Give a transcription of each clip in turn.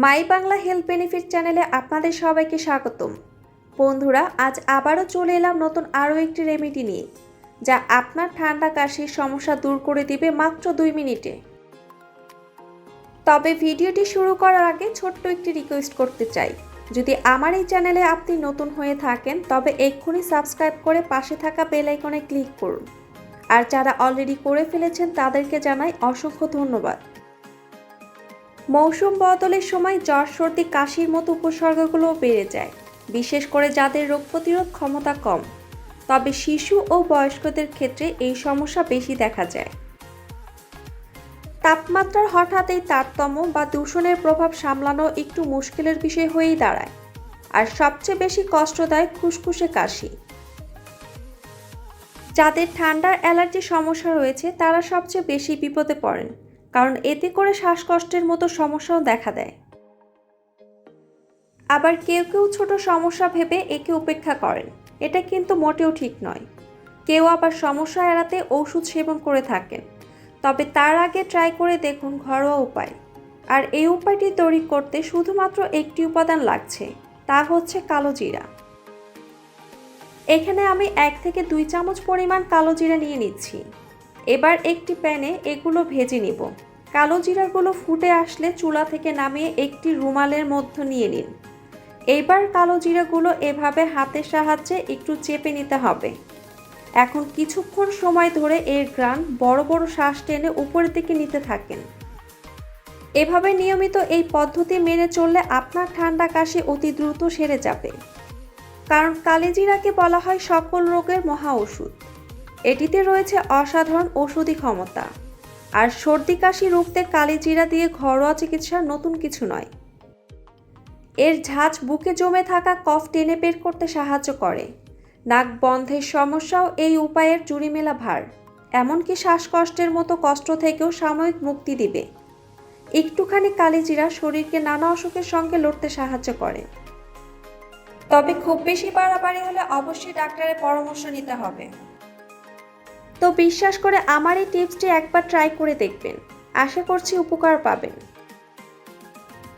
মাই Bangla health benefit চ্যানেলে আপনাদের সবাইকে স্বাগতম। বন্ধুরা, আজ আবারও চলে এলাম নতুন আরও একটি রেমেডি নিয়ে, যা আপনার ঠান্ডা কাশির সমস্যা দূর করে দিবে মাত্র 2 মিনিটে। তবে ভিডিওটি শুরু করার আগে ছোট্ট একটি রিকোয়েস্ট করতে চাই, যদি আমার এই চ্যানেলে আপনি নতুন হয়ে থাকেন তবে এক্ষুনি সাবস্ক্রাইব করে পাশে থাকা বেল আইকনে ক্লিক করুন। আর যারা অলরেডি করে ফেলেছেন তাদেরকে জানাই অসংখ্য ধন্যবাদ। মৌসুম বদলের সময় জ্বর, সর্দি, কাশির মতো উপসর্গগুলোও বেড়ে যায়, বিশেষ করে যাদের রোগ প্রতিরোধ ক্ষমতা কম। তবে শিশু ও বয়স্কদের ক্ষেত্রে এই সমস্যা বেশি দেখা যায়। তাপমাত্রার হঠাৎ এই তারতম্য বা দূষণের প্রভাব সামলানো একটু মুশকিলের বিষয় হয়েই দাঁড়ায়। আর সবচেয়ে বেশি কষ্টদায়ক খুসখুসে কাশি। যাদের ঠান্ডার অ্যালার্জির সমস্যা রয়েছে তারা সবচেয়ে বেশি বিপদে পড়েন, কারণ এতে করে শ্বাসকষ্টের মতো সমস্যাও দেখা দেয়। আবার কেউ কেউ ছোট সমস্যা ভেবে একে উপেক্ষা করেন, এটা কিন্তু মোটেও ঠিক নয়। কেউ আবার সমস্যা এড়াতে ওষুধ সেবন করে থাকেন, তবে তার আগে ট্রাই করে দেখুন ঘরোয়া উপায়। আর এই উপায়টি তৈরি করতে শুধুমাত্র একটি উপাদান লাগছে, তা হচ্ছে কালো জিরা। এখানে আমি 1 থেকে 2 চামচ পরিমাণ কালো জিরা নিয়ে নিচ্ছি। এবার একটি প্যানে এগুলো ভেজে নিব। কালো জিরাগুলো ফুটে আসলে চুলা থেকে নামিয়ে একটি রুমালের মধ্যে নিয়ে নিন। এইবার কালো জিরাগুলো এভাবে হাতের সাহায্যে একটু চেপে নিতে হবে। এখন কিছুক্ষণ সময় ধরে এর ঘ্রাণ বড় বড় শ্বাস টেনে উপরের দিকে নিতে থাকেন। এভাবে নিয়মিত এই পদ্ধতি মেনে চললে আপনার ঠান্ডা কাশি অতি দ্রুত সেরে যাবে। কারণ কালিজিরাকে বলা হয় সকল রোগের মহা ওষুধ। এটিতে রয়েছে অসাধারণ ঔষধি ক্ষমতা। আর সর্দি কাশি রুখতে কালিজিরা দিয়ে ঘরোয়া চিকিৎসা নতুন কিছু নয়। এর ঝাঁজ বুকে জমে থাকা কফ টেনে বের করতে সাহায্য করে। নাক বন্ধের সমস্যাও এই উপায়ের জুড়ি মেলা ভার। এমনকি শ্বাসকষ্টের মতো কষ্ট থেকেও সাময়িক মুক্তি দিবে। একটুখানি কালিজিরা শরীরকে নানা অসুখের সঙ্গে লড়তে সাহায্য করে। তবে খুব বেশি বাড়াবাড়ি হলে অবশ্যই ডাক্তারের পরামর্শ নিতে হবে। তো বিশ্বাস করে আমার এই টিপসটি একবার ট্রাই করে দেখবেন, আশা করছি উপকার পাবেন।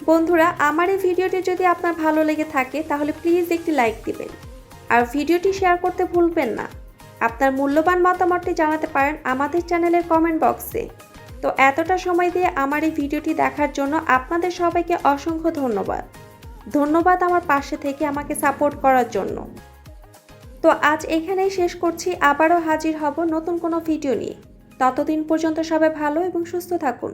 বন্ধুরা, আমার এই ভিডিওটি যদি আপনার ভালো লেগে থাকে তাহলে প্লিজ একটি লাইক দিবেন। আর ভিডিওটি শেয়ার করতে ভুলবেন না। আপনার মূল্যবান মতামতটি জানাতে পারেন আমাদের চ্যানেলের কমেন্ট বক্সে। তো এতটা সময় দিয়ে আমার এই ভিডিওটি দেখার জন্য আপনাদের সবাইকে অসংখ্য ধন্যবাদ। ধন্যবাদ আমার পাশে থেকে আমাকে সাপোর্ট করার জন্য। তো আজ এখানেই শেষ করছি, আবারও হাজির হব নতুন কোনো ভিডিও নিয়ে। ততদিন পর্যন্ত সবাই ভালো এবং সুস্থ থাকুন।